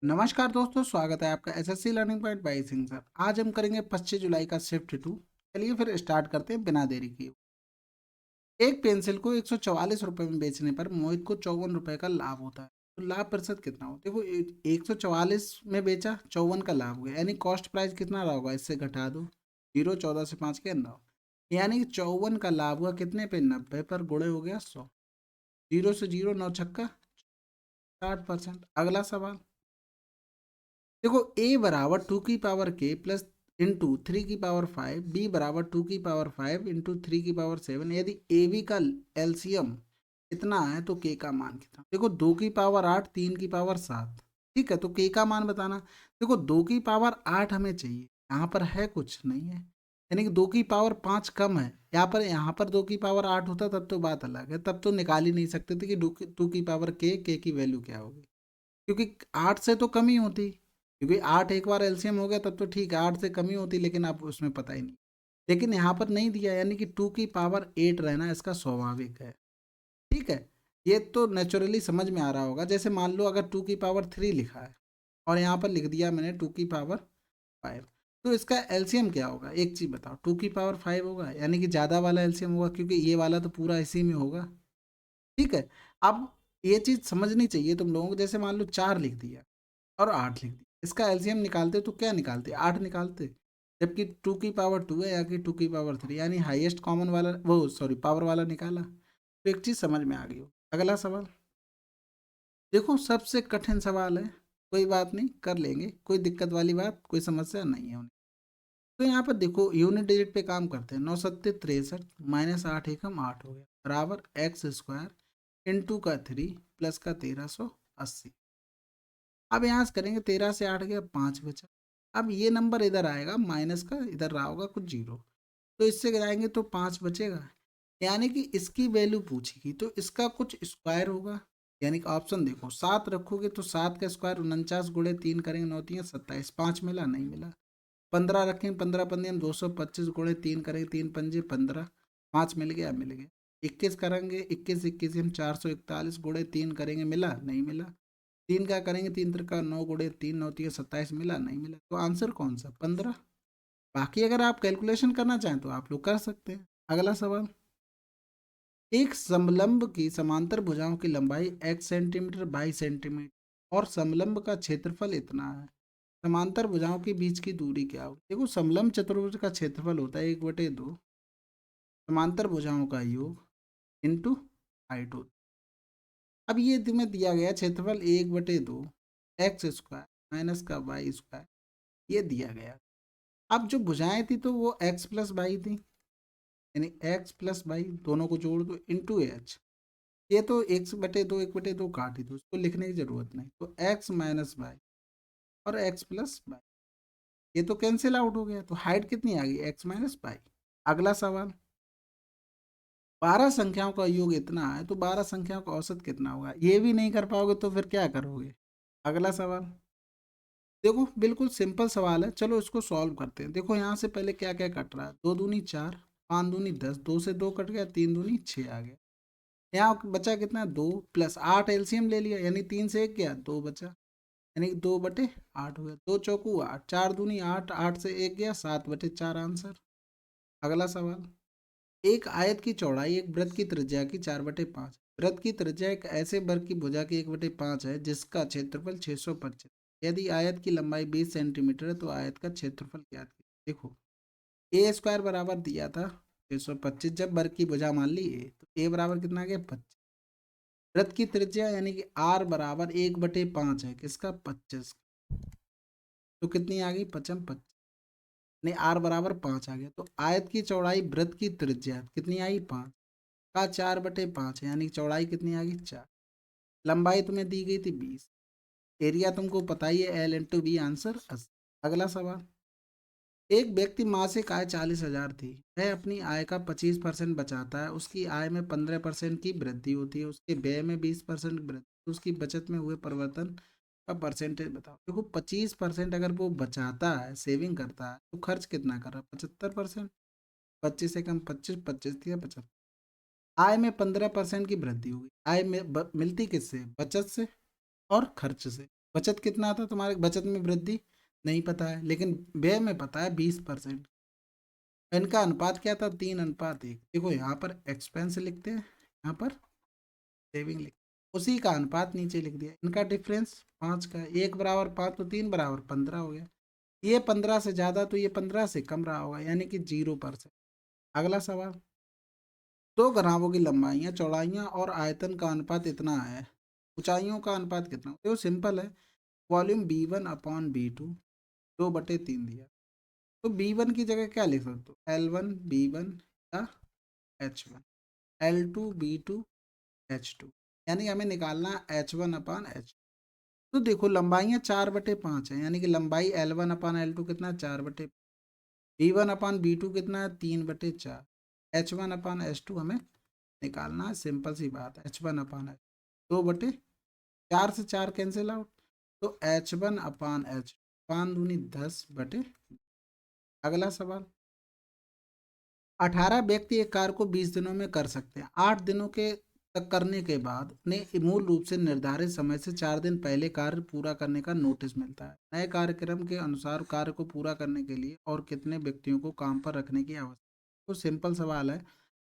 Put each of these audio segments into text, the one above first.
नमस्कार दोस्तों, स्वागत है आपका SSC learning point by Singh sir. आज हम करेंगे 25 जुलाई का शिफ्ट 2। चलिए फिर स्टार्ट करते हैं बिना देरी किए। एक पेंसिल को 144 रुपए में बेचने पर मोहित को 54 रुपए का लाभ होता है। तो लाभ प्रतिशत कितना हो? देखो 144 में बेचा, 54 का लाभ हो गया, यानी कॉस्ट प्राइस कितना रहा होगा? इससे घटा दो, 0, 14 से 5 के अंदर हो। यानी कि 54 का लाभ हुआ कितने पे? 90 पर, गुणे हो गया 100। 0 से 0, 9 छक्का 60%। अगला सवाल देखो, a बराबर 2 की पावर k प्लस इंटू 3 की पावर 5, b बराबर 2 की पावर 5 इंटू 3 की पावर 7। यदि ए बी का एलसीएम कितना है तो k का मान कितना? देखो 2 की पावर 8, 3 की पावर 7। ठीक है, तो k का मान बताना। देखो 2 की पावर 8 हमें चाहिए, यहाँ पर है कुछ नहीं है, यानी कि 2 की पावर 5 कम है। यहाँ पर 2 की पावर 8 होता तब तो बात अलग है, तब तो निकाल ही नहीं सकते थे कि 2 की पावर k की वैल्यू क्या होगी, क्योंकि 8 से तो कम ही होती। क्योंकि 8 एक बार एलसीएम हो गया तब तो ठीक है, 8 से कम ही होती, लेकिन आप उसमें पता ही नहीं। लेकिन यहाँ पर नहीं दिया, यानी कि 2 की पावर 8 रहना इसका स्वाभाविक है। ठीक है, ये तो नेचुरली समझ में आ रहा होगा। जैसे मान लो अगर 2 की पावर 3 लिखा है और यहाँ पर लिख दिया मैंने 2 की पावर 5, तो इसका एलसीएम क्या होगा? एक चीज़ बताओ, 2 की पावर 5 होगा, यानी कि ज़्यादा वाला एलसीएम होगा, क्योंकि ये वाला तो पूरा इसी में होगा। ठीक है, अब ये चीज़ समझनी चाहिए तुम लोगों को। जैसे मान लो 4 लिख दिया और 8 लिख दिया, इसका एलसीएम निकालते तो क्या निकालते? 8 निकालते। जबकि 2 की पावर 2 है या कि 2 की पावर 3, यानी हाईएस्ट कॉमन वाला, वो सॉरी पावर वाला निकाला। तो एक चीज़ समझ में आ गई हो। अगला सवाल देखो, सबसे कठिन सवाल है, कोई बात नहीं, कर लेंगे, कोई दिक्कत वाली बात, कोई समस्या नहीं है उन्हें। तो यहाँ पर देखो यूनिट डिजिट पे काम करते हैं। 9 सत्ते 63 माइनस 8 एकम 8 हो गया, बराबर x² इंटू का 3 प्लस का 1380। अब यहाँ से करेंगे, 13 से 8 गया, 5 बचा। अब ये नंबर इधर आएगा, माइनस का इधर रहा होगा कुछ जीरो, तो इससे गिराएंगे तो 5 बचेगा। यानी कि इसकी वैल्यू पूछेगी तो इसका कुछ स्क्वायर होगा। यानी कि ऑप्शन देखो, 7 रखोगे तो 7 का स्क्वायर 49, गुणे 3 करेंगे 9 3 27, 5 मिला नहीं मिला। 15 रखेंगे, 15 पंजे 225, गुणे 3 करेंगे 3 पंजे 15, 5 मिल गया, मिल गया। 21 करेंगे, 21 21 हम 441, गुणे 3 करेंगे, मिला नहीं मिला। 3 क्या करेंगे, 3 त्रिका 9, गुणे 3 9 3 27, मिला नहीं मिला। तो आंसर कौन सा? 15। बाकी अगर आप कैलकुलेशन करना चाहें तो आप लोग कर सकते हैं। अगला सवाल, एक समलंब की समांतर भुजाओं की लंबाई x सेंटीमीटर बाई सेंटीमीटर और समलंब का क्षेत्रफल इतना है। समांतर भुजाओं के बीच की दूरी क्या होगी? देखो समलंब चतुर्भुज का क्षेत्रफल होता है 1/2 समांतर भुजाओं का योग इंटू हाइट होती है। अब ये तुम्हें दिया गया क्षेत्रफल 1/2 x² माइनस का y², ये दिया गया। अब जो भुजाएं थी तो वो x+y थी, यानी x+y दोनों को जोड़ दो इंटू एच। ये तो 1/2 काट ही दो, उसको लिखने की जरूरत नहीं। तो x माइनस वाई और x+y, ये तो कैंसिल आउट हो गया, तो हाइट कितनी आ गई? x-y। अगला सवाल, 12 संख्याओं का योग इतना है तो 12 संख्याओं का औसत कितना होगा? ये भी नहीं कर पाओगे तो फिर क्या करोगे? अगला सवाल देखो, बिल्कुल सिंपल सवाल है, चलो इसको सॉल्व करते हैं। देखो यहाँ से पहले क्या क्या कट रहा है, 2 दूनी 4, 5 दूनी 10, 2 से 2 कट गया, 3 दूनी 6 आ गया। यहाँ बचा कितना? 2 प्लस 8 एलसीएम ले लिया, यानी 3 से 1 गया, 2 बचा, यानी कि 2/8 हो गया। 2 चौकू 8, 4 दूनी 8, 8 से 1 गया, 7/4 आंसर। अगला सवाल, एक आयत की चौड़ाई एक वृत्त की त्रिज्या की 4/5। वृत्त की त्रिज्या एक ऐसे वर्ग की भुजा की 1/5 है जिसका क्षेत्रफल 625। यदि आयत की लंबाई 20 सेंटीमीटर है तो आयत का क्षेत्रफल ज्ञात कीजिए। देखो a² बराबर दिया था 625, जब वर्ग की भुजा मान ली a, तो a बराबर कितना आ गया? 25। वृत्त की त्रिज्या यानी कि r बराबर 1/5 है किसका? 25। तो कितनी आ गई? 25 नहीं, r बराबर 5 आ गया। तो आयत की चौड़ाई वृत्त की त्रिज्या कितनी आई? 5 का 4/5 है, यानी कि चौड़ाई कितनी आ गई? 4। लंबाई तुम्हें दी गई थी 20। एरिया तुमको पता ही है, L/B, आंसर 80। अगला सवाल, एक व्यक्ति मासिक आय 40,000 थी, वह अपनी आय का 25% बचाता है, उसकी आय में 15% की वृद्धि होती है, उसके व्यय में 20% वृद्धि, तो उसकी बचत में हुए परिवर्तन का परसेंटेज बताओ। देखो 25% अगर वो बचाता है, सेविंग करता है, तो खर्च कितना कर रहा है? 75%। 25 से कम 25, 25 दिया 75। आय में 15% की वृद्धि होगी। आय में मिलती किससे? बचत से और खर्च से। बचत कितना था तुम्हारे, बचत में वृद्धि नहीं पता है, लेकिन व्यय में पता है 20%। इनका अनुपात क्या था, 3:1। देखो यहाँ पर एक्सपेंस लिखते हैं, यहाँ पर सेविंग लिखते हैं, उसी का अनुपात नीचे लिख दिया। इनका डिफरेंस 5 का, 1 = 5 तो 3 = 15 हो गया। ये 15 से ज़्यादा तो ये 15 से कम रहा होगा, यानी कि 0%। अगला सवाल, दो ग्रामों की लंबाइयाँ, चौड़ाइयाँ और आयतन का अनुपात इतना है, ऊंचाइयों का अनुपात कितना, तो सिंपल है, वॉल्यूम V1/V2 2/3 दिया, तो B1 की जगह क्या लिख सकते हो, L1 B1 या H1, L2 B2 H2, यानी हमें निकालना H1/H। तो देखो लंबाइयाँ 4/5 है, यानी कि लंबाई L1/L2 कितना है, 4/5। B1/B2 कितना है, 3/4। H1/H2 हमें निकालना है, सिंपल सी बात है, H1/H 2/4 से 4 कैंसिल आउट, तो H1/H 5×10। अगला सवाल, 18 व्यक्ति एक कार्य को 20 दिनों में कर सकते हैं। 8 दिनों के तक करने के बाद उन्हें मूल रूप से निर्धारित समय से 4 दिन पहले कार्य पूरा करने का नोटिस मिलता है। नए कार्यक्रम के अनुसार कार्य को पूरा करने के लिए और कितने व्यक्तियों को काम पर रखने की आवश्यकता। तो सिंपल सवाल है,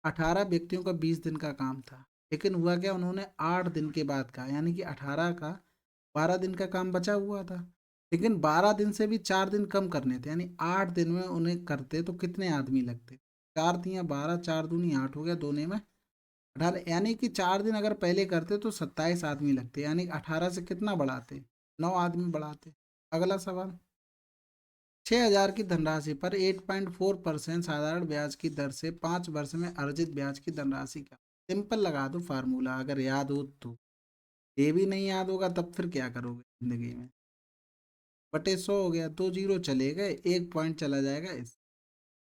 18 व्यक्तियों का 20 दिन का काम था, लेकिन हुआ क्या, उन्होंने 8 दिन के बाद कहा, यानी कि 18 का 12 दिन का काम बचा हुआ था, लेकिन 12 दिन से भी 4 दिन कम करने थे, यानी 8 दिन में उन्हें करते तो कितने आदमी लगते, 4×3 = 12, 4×2 = 8 हो गया, दोने में 18, यानी कि 4 दिन अगर पहले करते तो 27 आदमी लगते, यानी 18 से कितना बढ़ाते, 9 आदमी बढ़ाते। अगला सवाल, 6,000 की धनराशि पर 8.4% साधारण ब्याज की दर से 5 वर्ष में अर्जित ब्याज की धनराशि क्या, सिंपल लगा दो फार्मूला, अगर याद हो तो। ये भी नहीं याद होगा तब फिर क्या करोगे जिंदगी में, बटे 100 हो गया, 2 जीरो चले गए, 1 पॉइंट चला जाएगा इस,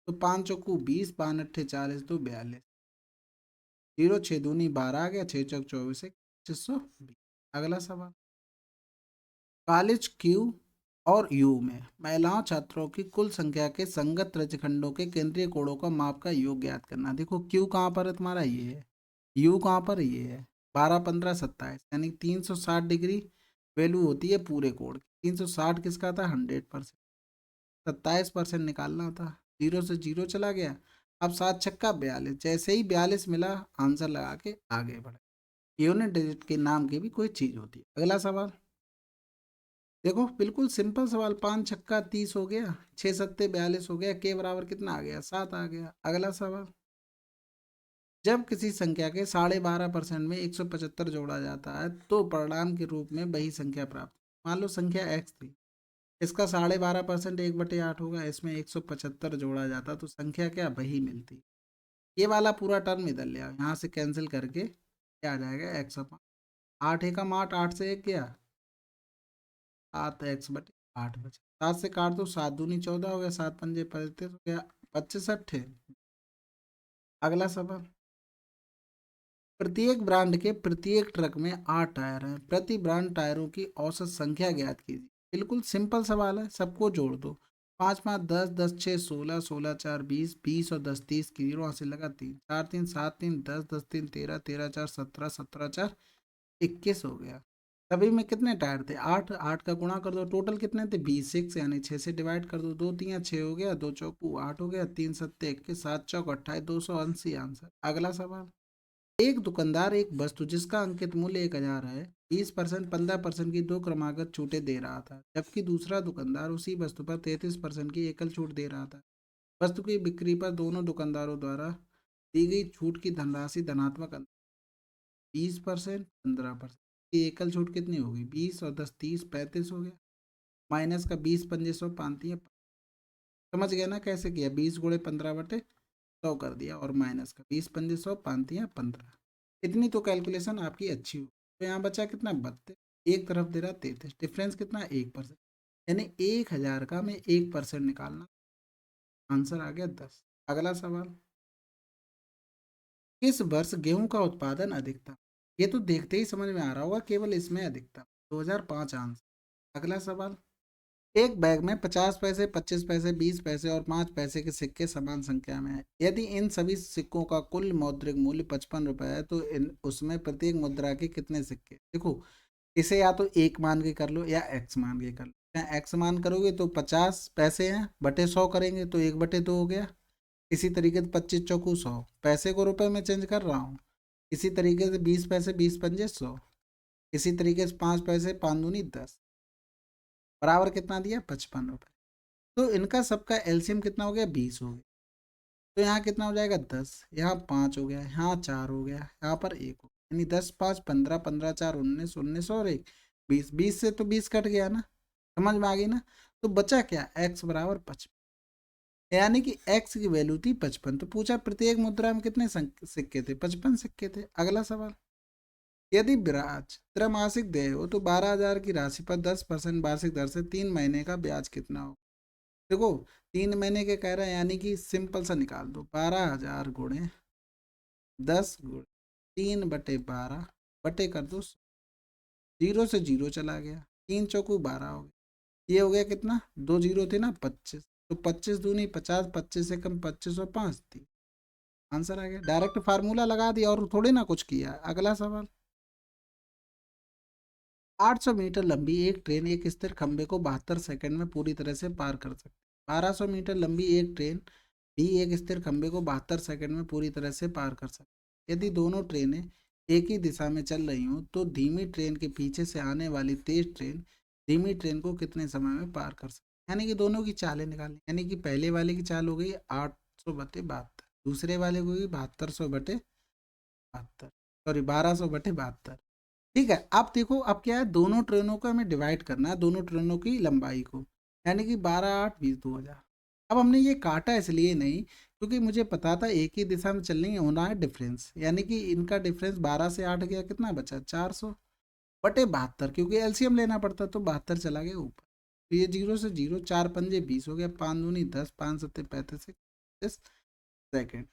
तो 5 चौकू 20, 5 अट्ठे 40, तो 42, 0 6 दूनी 12 आ गया, 6 चौक 24, 2520। अगला सवाल, कॉलेज क्यू और यू में महिलाओं छात्रों की कुल संख्या के संगत रेखाखंडों के केंद्रीय कोणों का माप का योग ज्ञात करना। देखो क्यू कहाँ पर है तुम्हारा, ये है, यू कहाँ पर, ये है, 12 15 27, यानी 360 डिग्री वैल्यू होती है पूरे कोण की। 360 किसका था, 100%, 27% निकालना था, 0 से 0 चला गया। अब 7 छक्का 42, जैसे ही 42 मिला आंसर लगा के आगे बढ़े। यूनिट डिजिट के नाम की भी कोई चीज होती है। अगला सवाल, देखो बिल्कुल सिंपल सवाल, 5 छक्का 30 हो गया, 6 सत्ते 42 हो गया, के बराबर कितना आ गया, 7 आ गया। अगला सवाल, जब किसी संख्या के 12.5% में 175 जोड़ा जाता है तो परिणाम के रूप में वही संख्या प्राप्त, मान लो संख्या x थी, इसका 12.5% 1/8 होगा, इसमें 175 जोड़ा जाता तो संख्या क्या वही मिलती। ये वाला पूरा टर्म इधर ले आओ, यहाँ से कैंसिल करके क्या आ जाएगा, x/, 8 एकम 8, 8 से 1 गया, 7x/8 बचा, 7 से काट दो, 7 दूनी 14 हो गया, 7 पंजे 35 हो गया, 25 अट्ठे। अगला सवाल, प्रत्येक ब्रांड के प्रत्येक ट्रक में 8 टायर हैं, प्रति ब्रांड टायरों की औसत संख्या ज्ञात कीजिए। बिल्कुल सिंपल सवाल है, सबको जोड़ दो, 5 5 10, 10 6 16, 16 4 20, 20 और 10 30 की 0 से लगा 3, 4 3 7 3 10, 10 3 13, 13 4 17, 17 4 21 हो गया। सभी में कितने टायर थे, 8, 8 का गुणा कर दो, टोटल कितने थे 20, 6, यानी 6 से डिवाइड कर दो, 2 3 6 हो गया, 2 चौकू 8 हो गया, 3 सत्ते 21, 7 चौक 28, 280 आंसर। अगला सवाल, एक दुकानदार एक वस्तु जिसका अंकित मूल्य 1,000 है 20% 15% की दो क्रमागत छूटें दे रहा था, जबकि दूसरा दुकानदार उसी वस्तु पर 33% की एकल छूट दे रहा था। वस्तु की बिक्री पर दोनों दुकानदारों द्वारा दी गई छूट की धनराशि धनात्मक 20% 15% की एकल छूट कितनी होगी, 20 और 10 30 35 हो गया, माइनस का 20 पंजे 100 पानती है। समझ गया ना कैसे किया, 20 × 15/100 कर दिया, और माइनस का 20 पंजे 100 पानती है 15। इतनी तो कैलकुलेशन आपकी अच्छी हो। तो यहाँ बचा कितना, 32, एक तरफ दे रहा 33, डिफरेंस कितना 1%, यानी 1,000 का में 1% निकालना, आंसर आ गया 10। अगला सवाल, किस वर्ष गेहूं का उत्पादन अधिक था, ये तो देखते ही समझ में आ रहा होगा, केवल इसमें अधिक था, 2005 आंसर। अगला सवाल, एक बैग में 50 पैसे 25 पैसे 20 पैसे और 5 पैसे के सिक्के समान संख्या में है, यदि इन सभी सिक्कों का कुल मौद्रिक मूल्य 55 रुपए है तो इन उसमें प्रत्येक मुद्रा के कितने सिक्के। देखो इसे या तो 1 मान के कर लो या x मान के कर लो। यहाँ x मान करोगे तो 50 पैसे हैं, बटे 100 करेंगे तो 1/2 हो गया। इसी तरीके से 25 चौकू 100, पैसे को रुपए में चेंज कर रहा हूँ। इसी तरीके से 20 पैसे 20 पंजे 100। इसी तरीके से 5 पैसे 5 दूनी 10, बराबर कितना दिया 55 रुपये। तो इनका सबका एलसीएम कितना हो गया 20 हो गया। तो यहाँ कितना हो जाएगा 10, यहाँ 5 हो गया, यहाँ 4 हो गया, यहाँ पर 1 हो गया, यानी 10 5 15, 15 4 19, 19 और 1 20, 20 से तो 20 कट गया ना, समझ में आ गई ना। तो बचा क्या x बराबर 55, यानी कि x की वैल्यू थी 55। तो पूछा प्रत्येक मुद्रा में कितने सिक्के थे, 55 सिक्के थे। अगला सवाल, यदि ब्याज त्रैमासिक देय हो तो 12,000 की राशि पर 10% वार्षिक दर से 3 महीने का ब्याज कितना हो। देखो 3 महीने के कह रहे हैं, यानी कि सिंपल सा निकाल दो, 12,000 गुणे 10 गुणे 3/12 बटे कर दो 0 से 0 चला गया, 3 चौकू 12 हो गया। ये हो गया कितना, 2 जीरो थे ना 25, तो 25 दूनी 50, 25 से कम 25 और 5 थी। आंसर आ गया, डायरेक्ट फार्मूला लगा दिया और थोड़ी ना कुछ किया। अगला सवाल, 800 मीटर लंबी एक ट्रेन एक स्थिर खंभे को 72 सेकंड में पूरी तरह से पार कर सकती है। 1200 मीटर लंबी एक ट्रेन भी एक स्थिर खंभे को 72 सेकंड में पूरी तरह से पार कर सकती है। यदि दोनों ट्रेनें एक ही दिशा में चल रही हों तो धीमी ट्रेन के पीछे से आने वाली तेज ट्रेन धीमी ट्रेन को कितने समय में पार कर सकती है। यानी कि दोनों की चालें निकालनी, यानी कि पहले वाले की चाल हो गई 800/72, दूसरे वाले को हुई 7200/72, सॉरी 1200/72। ठीक है, अब देखो अब क्या है, दोनों ट्रेनों को हमें डिवाइड करना है, दोनों ट्रेनों की लंबाई को, यानी कि 12 8 20 2000। अब हमने ये काटा इसलिए नहीं क्योंकि मुझे पता था एक ही दिशा में चलने होना है डिफरेंस, यानी कि इनका डिफरेंस 12 से 8 गया, कितना बचा 400/72, क्योंकि एलसीएम लेना पड़ता तो 72 चला गया ऊपर। तो ये 0 से 0, 4 पंजे 20 हो गया, 5 दूनी 10, 5 सत्ते 35 सेकेंड,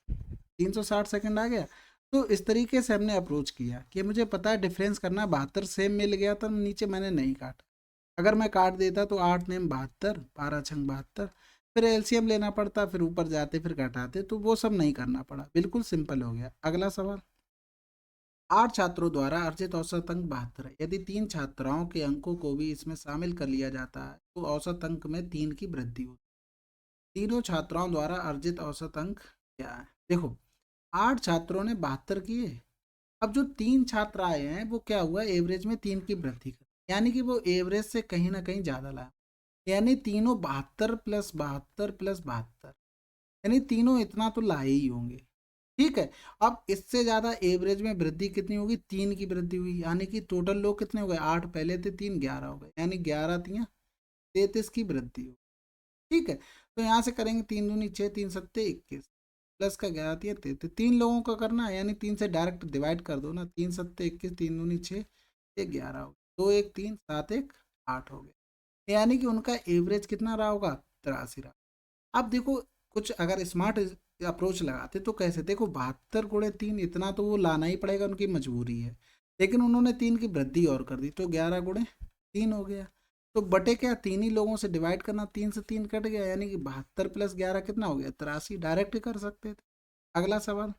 360 सेकंड आ गया। तो इस तरीके से हमने अप्रोच किया कि मुझे पता है डिफरेंस करना, 72 सेम मिल गया था, नीचे मैंने नहीं काटा। अगर मैं काट देता तो 8 नेम 72, 12 छंग 72, फिर एलसीएम लेना पड़ता, फिर ऊपर जाते फिर घटाते, तो वो सब नहीं करना पड़ा, बिल्कुल सिंपल हो गया। अगला सवाल, 8 छात्रों द्वारा अर्जित औसत अंक 72 है। यदि 3 छात्राओं के अंकों को भी इसमें शामिल कर लिया जाता है तो औसत अंक में 3 की वृद्धि होती है। तीनों छात्राओं द्वारा अर्जित औसत अंक क्या है। देखो 8 छात्रों ने 72 किए, अब जो 3 छात्र आए हैं वो क्या हुआ, एवरेज में 3 की वृद्धि कर, यानी कि वो एवरेज से कहीं ना कहीं ज्यादा लाया, यानी तीनों 72 प्लस 72 प्लस 72, यानी तीनों इतना तो लाए ही होंगे। ठीक है, अब इससे ज्यादा एवरेज में वृद्धि कितनी होगी, 3 की वृद्धि हुई, यानी कि टोटल लोग कितने हो गए, 8 पहले थे 3 11 हो गए, यानी 11 तियां 33 की वृद्धि हो। ठीक है, तो यहाँ से करेंगे 3 दूनी 6, 3 सत्ते 21, प्लस का 11 तिया 33, 3 लोगों का करना है, यानी 3 से डायरेक्ट डिवाइड कर दो ना, 3 सत्ते 21, 3 दूनी 6, ये 11 हो गया, 2 1 3 7 1 8 हो गया, यानी कि उनका एवरेज कितना रहा होगा 83 रहा। अब देखो कुछ अगर स्मार्ट अप्रोच लगाते तो कैसे, देखो 72 × 3 इतना तो वो लाना ही पड़ेगा, उनकी मजबूरी है, लेकिन उन्होंने 3 की वृद्धि और कर दी तो 11 × 3 हो गया। तो बटे क्या, 3 ही लोगों से डिवाइड करना, 3 से 3 कट गया, यानी कि 72 प्लस 11 कितना हो गया 83, डायरेक्ट कर सकते थे। अगला सवाल,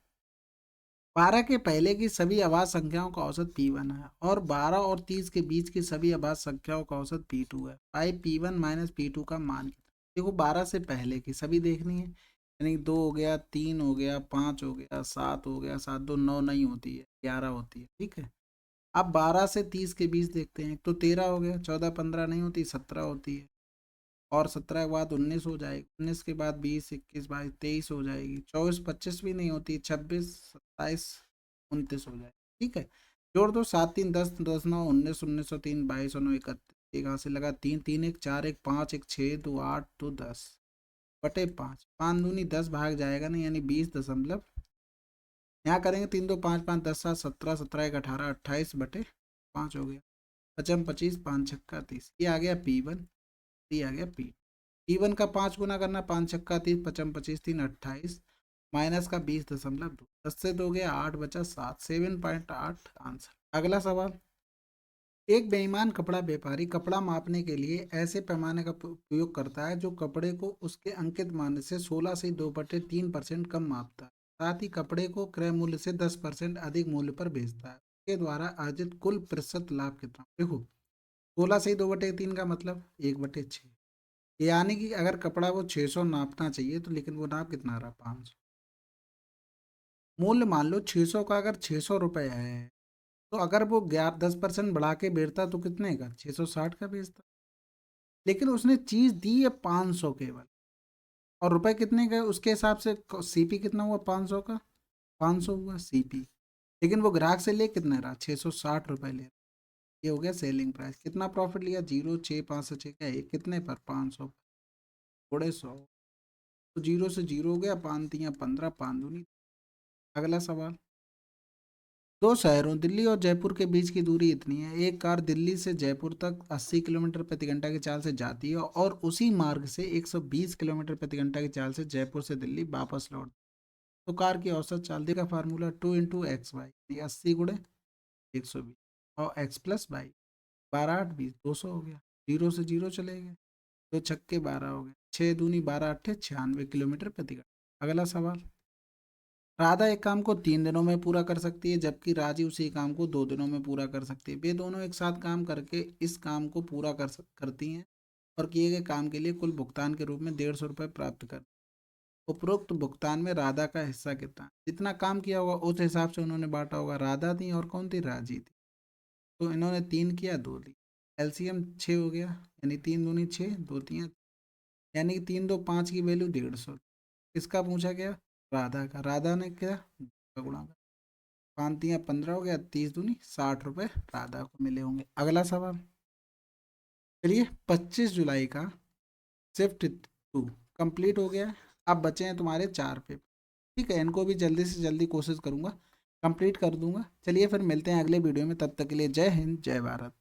12 के पहले की सभी अभाज्य संख्याओं का औसत P1 है और 12 और 30 के बीच की सभी अभाज्य संख्याओं का औसत P2 है। पाई P1 माइनस P2 का मान कितना। देखो 12 से पहले की सभी देखनी है, यानी 2 हो गया, 3 हो गया, 5 हो गया, 7 हो गया, 7 2 9 नहीं होती है, 11 होती है। ठीक है, अब 12 से 30 के बीच देखते हैं, तो 13 हो गया, 14 15 नहीं होती, 17 होती है, और 17 के बाद 19 हो जाएगी, 19 के बाद 20 21 22 23 हो जाएगी, 24 25 भी नहीं होती, 26 27 29 हो जाएगी। ठीक है, जोड़ दो, 7 3 10 10 9 19 19 और 3 22 और 9 31, एक हाथ से लगा 3 3 1 4 1 5 1 6 2 8 2 10 बटे 5, 5 दूनी 10 भाग जाएगा नहीं, यानी 20 दशमलव, यहाँ करेंगे 3 2 5 5 10 7 17 17 1 18 28/5 हो गया, 55 25 5 छक्का 30, ये आ गया P1, ये आ गया P1 का 5 गुना करना, 5 छक्का 30, 55 25 3 28, माइनस का 20.2, 10 से 2 गया 8 बचा 7, 7.8 आंसर। अगला सवाल, एक बेईमान कपड़ा व्यापारी कपड़ा मापने के लिए ऐसे पैमाने का उपयोग करता है जो कपड़े को उसके अंकित मान से 16 से 2/3% कम मापता है, साथ ही कपड़े को क्रय मूल्य से 10% अधिक मूल्य पर बेचता है। के द्वारा अर्जित कुल प्रतिशत लाभ कितना? देखो 16 से ही 2/3 का मतलब 1/6, यानी कि अगर कपड़ा वो 600 नापना चाहिए तो लेकिन वो नाप कितना रहा? 500। मूल्य मान लो 600 का, अगर 600 रुपये है तो अगर वो 10% बढ़ा के बेचता तो कितने का? 660 का बेचता। लेकिन उसने चीज दी है 500 केवल, और रुपए कितने गए उसके हिसाब से? सीपी कितना हुआ 500 का? 500 हुआ सीपी। लेकिन वो ग्राहक से ले कितना रहा? 660 रुपये ले रहा। ये हो गया सेलिंग प्राइस। कितना प्रॉफिट लिया? 0, 6, 5 से 6 क्या है? कितने पर? 500, थोड़े 100। तो 0 से 0 हो गया, 5×3 = 15, 5×2 = 30। अगला सवाल। दो शहरों दिल्ली और जयपुर के बीच की दूरी इतनी है, एक कार दिल्ली से जयपुर तक 80 किलोमीटर प्रति घंटा की चाल से जाती है और उसी मार्ग से 120 किलोमीटर प्रति घंटा की चाल से जयपुर से दिल्ली वापस लौट। तो कार की औसत चाल का फार्मूला 2 × x/y, 80 × 120 और x+y। 12×8 = 20, 200 हो गया। 0 से 0 चले गए, 2×6 = 12 हो गए, 6×2 = 12, 8 × 96 किलोमीटर प्रति घंटा। अगला सवाल। राधा एक काम को 3 दिनों में पूरा कर सकती है जबकि राजी उसी काम को 2 दिनों में पूरा कर सकती है। वे दोनों एक साथ काम करके इस काम को पूरा करती हैं और किए गए काम के लिए कुल भुगतान के रूप में 150 रुपये प्राप्त कर। उपरोक्त भुगतान में राधा का हिस्सा कितना? जितना काम किया होगा उस हिसाब से उन्होंने बांटा होगा। राधा थी और कौन थी? राजी थी। तो इन्होंने 3 किया, 2 दी। एलसीएम 6 हो गया, यानी 3×2 = 6, 2×3 यानी कि 3×2 = 5 की वैल्यू 150। किसका पूछा गया? राधा का। राधा ने क्या गुणा? 5×3 = 15 हो गया, 30×2 = 60 रुपये राधा को मिले होंगे। अगला सवाल। चलिए 25 जुलाई का शिफ्ट 2 कंप्लीट हो गया है। अब बचे हैं तुम्हारे 4 पेपर। ठीक है, इनको भी जल्दी से जल्दी कोशिश करूंगा कंप्लीट कर दूंगा। चलिए फिर मिलते हैं अगले वीडियो में, तब तक के लिए जय हिंद, जय भारत।